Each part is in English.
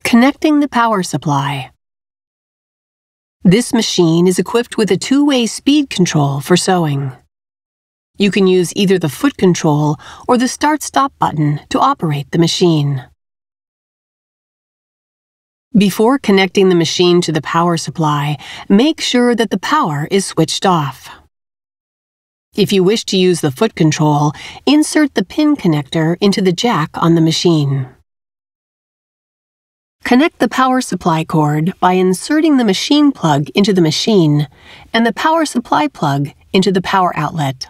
Connecting the power supply. This machine is equipped with a two-way speed control for sewing. You can use either the foot control or the start-stop button to operate the machine. Before connecting the machine to the power supply, make sure that the power is switched off. If you wish to use the foot control, insert the pin connector into the jack on the machine. Connect the power supply cord by inserting the machine plug into the machine and the power supply plug into the power outlet.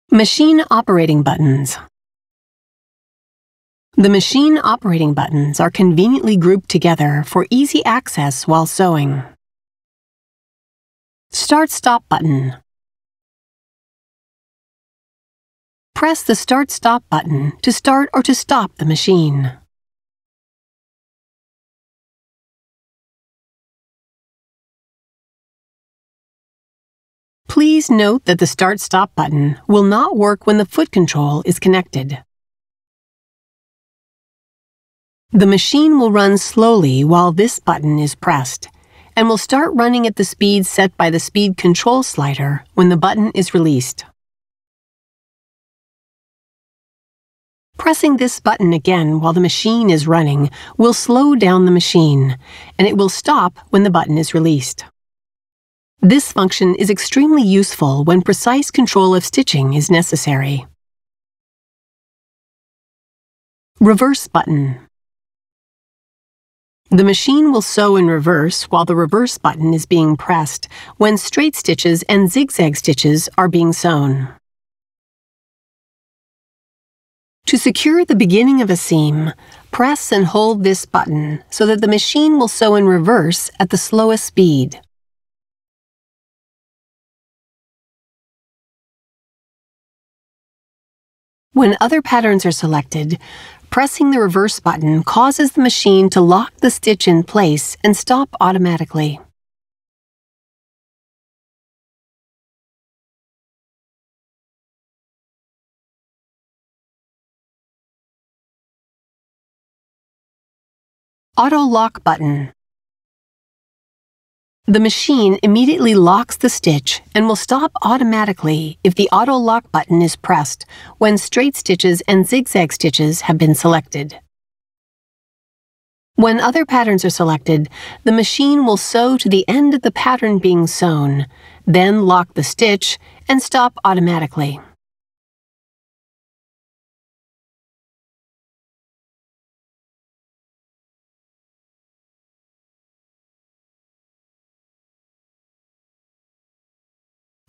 Machine operating buttons. The machine operating buttons are conveniently grouped together for easy access while sewing. Start-stop button. Press the Start-Stop button to start or to stop the machine. Please note that the Start-Stop button will not work when the foot control is connected. The machine will run slowly while this button is pressed, and will start running at the speed set by the speed control slider when the button is released. Pressing this button again while the machine is running will slow down the machine, and it will stop when the button is released. This function is extremely useful when precise control of stitching is necessary. Reverse button. The machine will sew in reverse while the reverse button is being pressed when straight stitches and zigzag stitches are being sewn. To secure the beginning of a seam, press and hold this button so that the machine will sew in reverse at the slowest speed. When other patterns are selected, pressing the reverse button causes the machine to lock the stitch in place and stop automatically. Auto lock button. The machine immediately locks the stitch and will stop automatically if the auto lock button is pressed when straight stitches and zigzag stitches have been selected. When other patterns are selected, the machine will sew to the end of the pattern being sewn, then lock the stitch and stop automatically.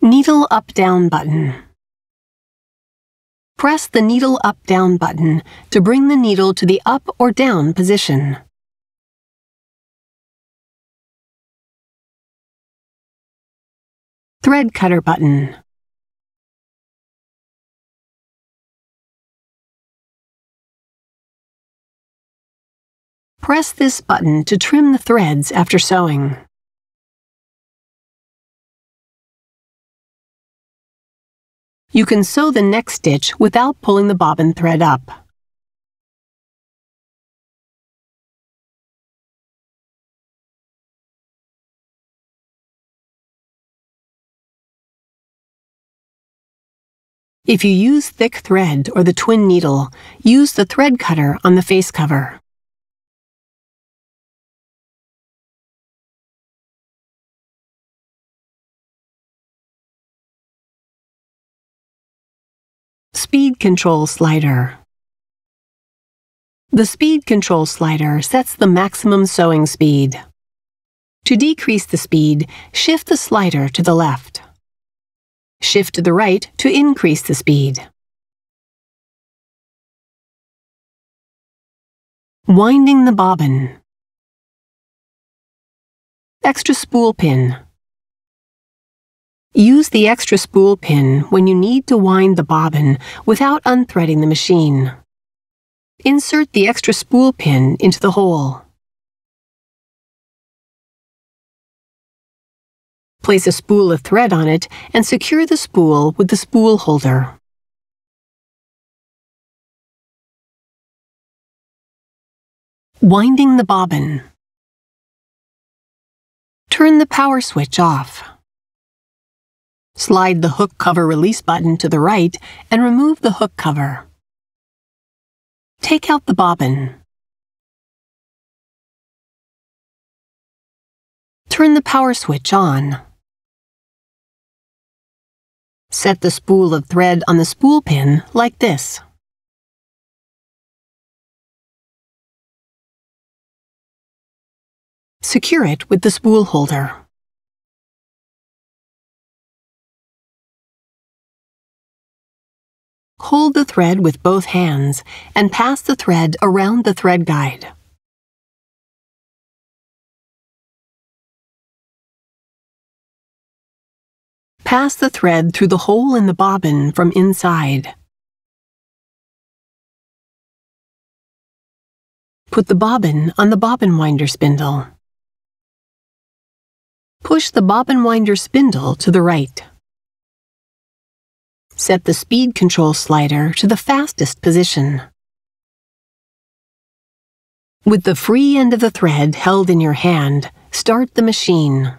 Needle up-down button. Press the needle up-down button to bring the needle to the up or down position. Thread cutter button. Press this button to trim the threads after sewing. You can sew the next stitch without pulling the bobbin thread up. If you use thick thread or the twin needle, use the thread cutter on the face cover. Speed control slider. The speed control slider sets the maximum sewing speed. To decrease the speed, shift the slider to the left. Shift to the right to increase the speed. Winding the bobbin. Extra spool pin. Use the extra spool pin when you need to wind the bobbin without unthreading the machine. Insert the extra spool pin into the hole. Place a spool of thread on it and secure the spool with the spool holder. Winding the bobbin. Turn the power switch off. Slide the hook cover release button to the right and remove the hook cover. Take out the bobbin. Turn the power switch on. Set the spool of thread on the spool pin like this. Secure it with the spool holder. Hold the thread with both hands and pass the thread around the thread guide. Pass the thread through the hole in the bobbin from inside. Put the bobbin on the bobbin winder spindle. Push the bobbin winder spindle to the right. Set the speed control slider to the fastest position. With the free end of the thread held in your hand, start the machine.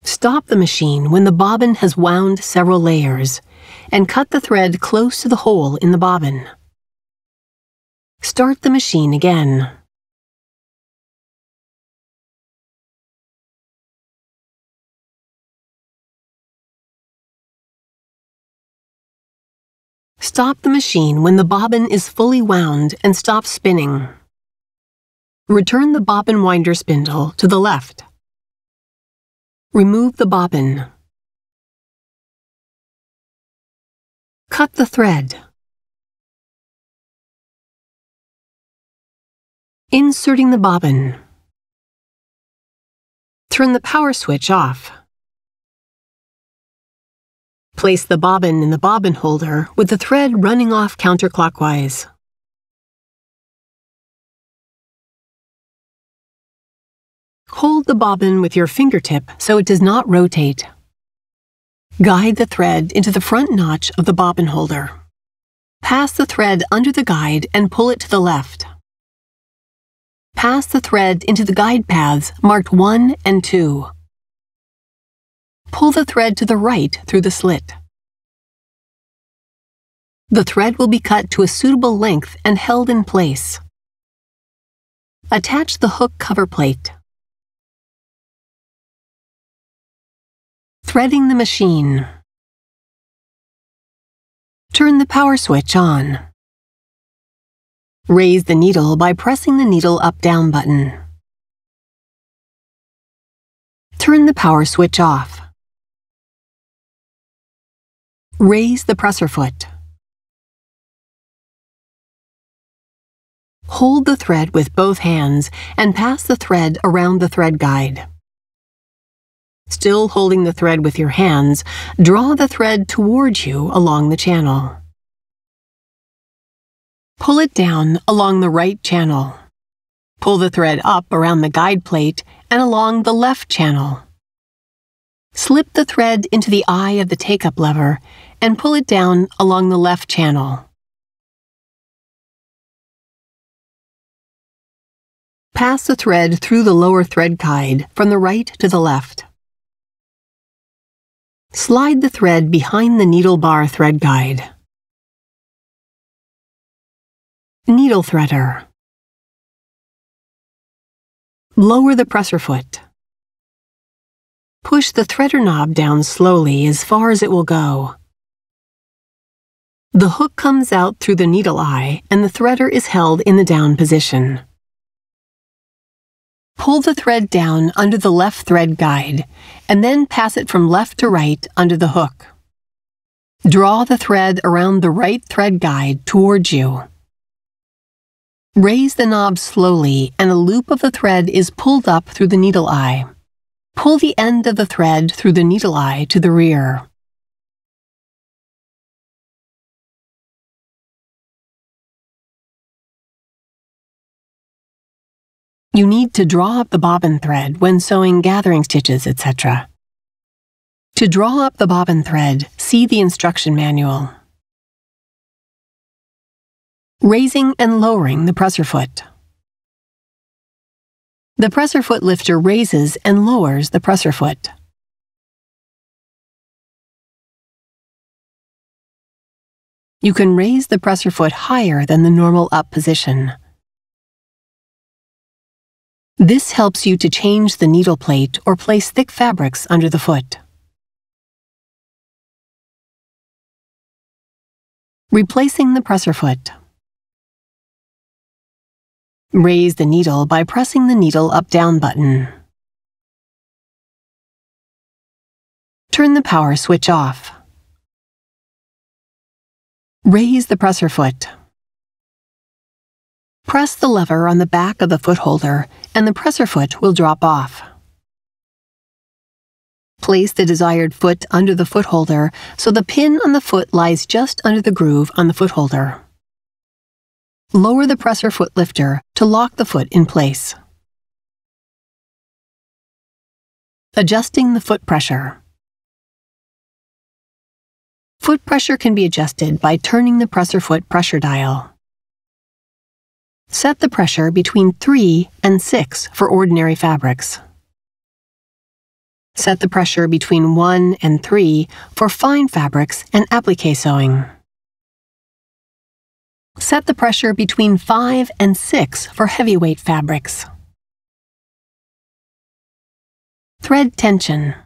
Stop the machine when the bobbin has wound several layers, and cut the thread close to the hole in the bobbin. Start the machine again. Stop the machine when the bobbin is fully wound and stop spinning. Return the bobbin winder spindle to the left. Remove the bobbin. Cut the thread. Inserting the bobbin. Turn the power switch off. Place the bobbin in the bobbin holder with the thread running off counterclockwise. Hold the bobbin with your fingertip so it does not rotate. Guide the thread into the front notch of the bobbin holder. Pass the thread under the guide and pull it to the left. Pass the thread into the guide paths marked 1 and 2. Pull the thread to the right through the slit. The thread will be cut to a suitable length and held in place. Attach the hook cover plate. Threading the machine. Turn the power switch on. Raise the needle by pressing the needle up-down button. Turn the power switch off. Raise the presser foot. Hold the thread with both hands and pass the thread around the thread guide. Still holding the thread with your hands, draw the thread towards you along the channel. Pull it down along the right channel. Pull the thread up around the guide plate and along the left channel. Slip the thread into the eye of the take-up lever and pull it down along the left channel. Pass the thread through the lower thread guide from the right to the left. Slide the thread behind the needle bar thread guide. Needle threader. Lower the presser foot. Push the threader knob down slowly as far as it will go. The hook comes out through the needle eye and the threader is held in the down position. Pull the thread down under the left thread guide and then pass it from left to right under the hook. Draw the thread around the right thread guide towards you. Raise the knob slowly and a loop of the thread is pulled up through the needle eye. Pull the end of the thread through the needle eye to the rear. You need to draw up the bobbin thread when sewing gathering stitches, etc. To draw up the bobbin thread, see the instruction manual. Raising and lowering the presser foot. The presser foot lifter raises and lowers the presser foot. You can raise the presser foot higher than the normal up position. This helps you to change the needle plate or place thick fabrics under the foot. Replacing the presser foot. Raise the needle by pressing the needle up-down button. Turn the power switch off. Raise the presser foot. Press the lever on the back of the foot holder and the presser foot will drop off. Place the desired foot under the foot holder so the pin on the foot lies just under the groove on the foot holder. Lower the presser foot lifter to lock the foot in place. Adjusting the foot pressure. Foot pressure can be adjusted by turning the presser foot pressure dial. Set the pressure between 3 and 6 for ordinary fabrics. Set the pressure between 1 and 3 for fine fabrics and applique sewing. Set the pressure between 5 and 6 for heavyweight fabrics. Thread tension.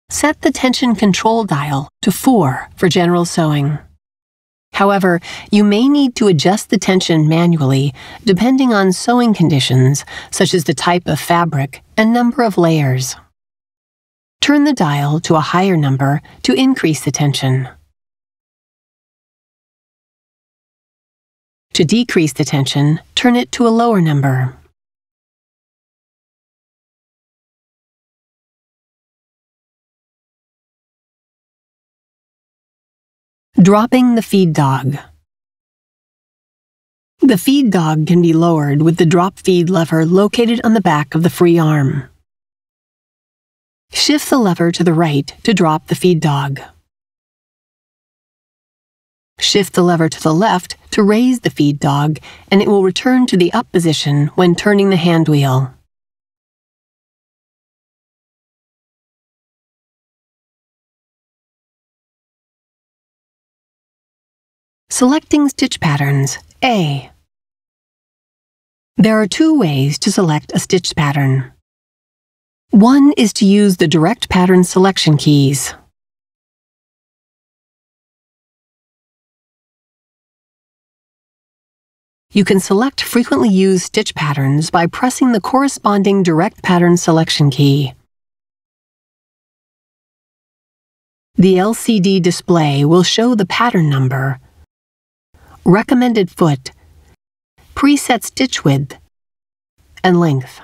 Set the tension control dial to 4 for general sewing. However, you may need to adjust the tension manually depending on sewing conditions such as the type of fabric and number of layers. Turn the dial to a higher number to increase the tension. To decrease the tension, turn it to a lower number. Dropping the feed dog. The feed dog can be lowered with the drop feed lever located on the back of the free arm. Shift the lever to the right to drop the feed dog. Shift the lever to the left to raise the feed dog, and it will return to the up position when turning the hand wheel. Selecting stitch patterns, A. There are 2 ways to select a stitch pattern. One is to use the direct pattern selection keys. You can select frequently used stitch patterns by pressing the corresponding direct pattern selection key. The LCD display will show the pattern number, recommended foot, preset stitch width, and length.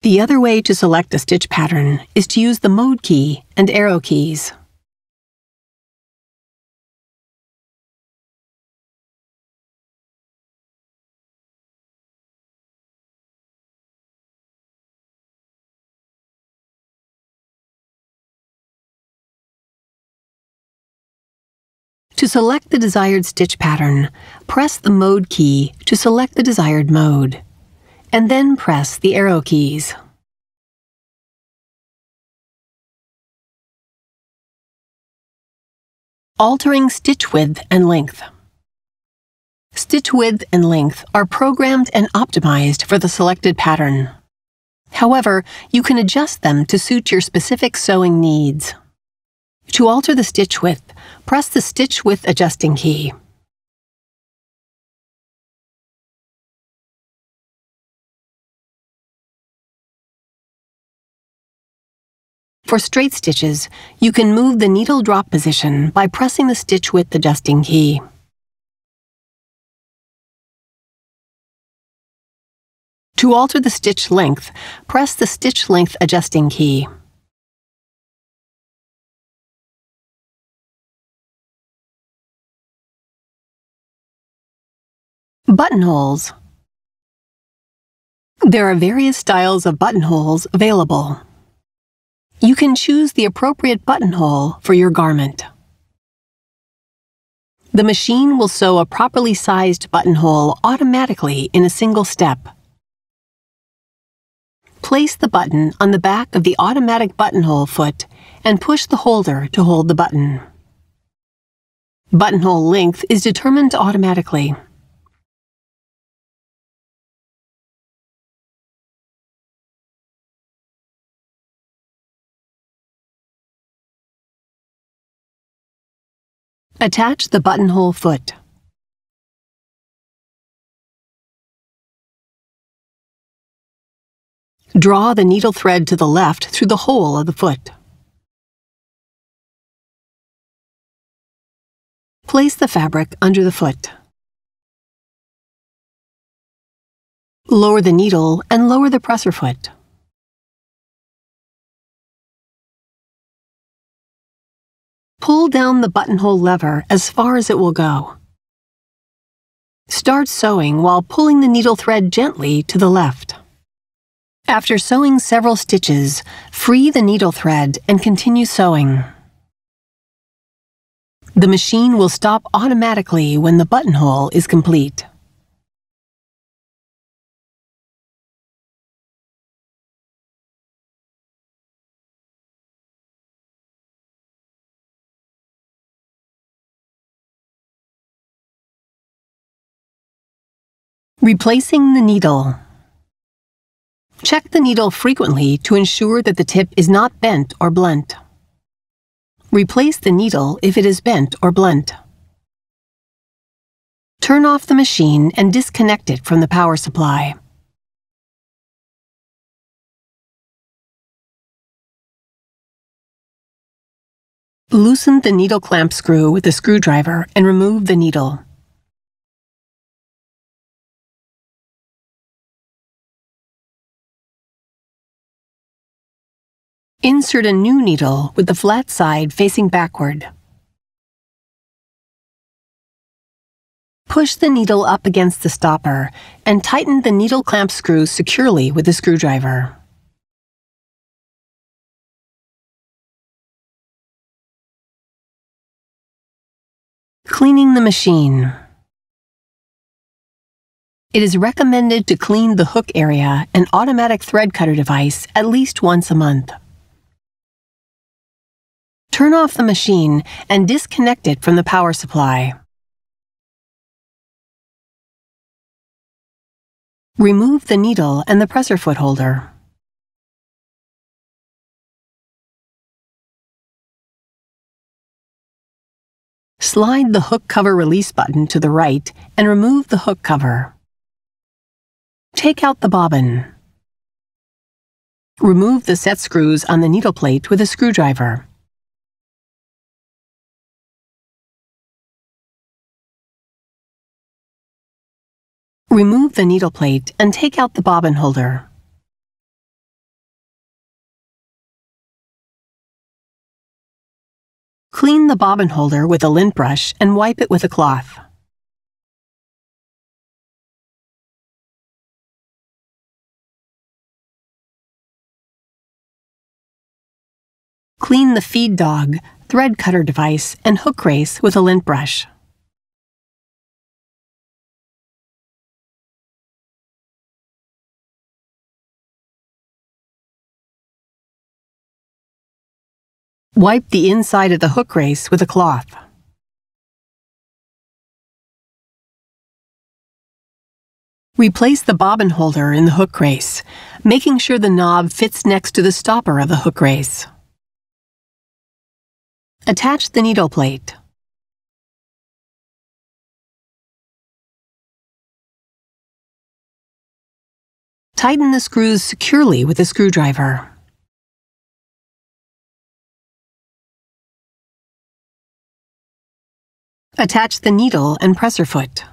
The other way to select a stitch pattern is to use the mode key and arrow keys. To select the desired stitch pattern, press the mode key to select the desired mode, and then press the arrow keys. Altering stitch width and length. Stitch width and length are programmed and optimized for the selected pattern. However, you can adjust them to suit your specific sewing needs. To alter the stitch width, press the stitch width adjusting key. For straight stitches, you can move the needle drop position by pressing the stitch width adjusting key. To alter the stitch length, press the stitch length adjusting key. Buttonholes. There are various styles of buttonholes available. You can choose the appropriate buttonhole for your garment. The machine will sew a properly sized buttonhole automatically in a single step. Place the button on the back of the automatic buttonhole foot and push the holder to hold the button. Buttonhole length is determined automatically. Attach the buttonhole foot. Draw the needle thread to the left through the hole of the foot. Place the fabric under the foot. Lower the needle and lower the presser foot. Pull down the buttonhole lever as far as it will go. Start sewing while pulling the needle thread gently to the left. After sewing several stitches, free the needle thread and continue sewing. The machine will stop automatically when the buttonhole is complete. Replacing the needle. Check the needle frequently to ensure that the tip is not bent or blunt. Replace the needle if it is bent or blunt. Turn off the machine and disconnect it from the power supply. Loosen the needle clamp screw with a screwdriver and remove the needle. Insert a new needle with the flat side facing backward. Push the needle up against the stopper and tighten the needle clamp screw securely with the screwdriver. Cleaning the machine. It is recommended to clean the hook area and automatic thread cutter device at least once a month. Turn off the machine and disconnect it from the power supply. Remove the needle and the presser foot holder. Slide the hook cover release button to the right and remove the hook cover. Take out the bobbin. Remove the set screws on the needle plate with a screwdriver. Remove the needle plate and take out the bobbin holder. Clean the bobbin holder with a lint brush and wipe it with a cloth. Clean the feed dog, thread cutter device, and hook race with a lint brush. Wipe the inside of the hook race with a cloth. Replace the bobbin holder in the hook race, making sure the knob fits next to the stopper of the hook race. Attach the needle plate. Tighten the screws securely with a screwdriver. Attach the needle and presser foot.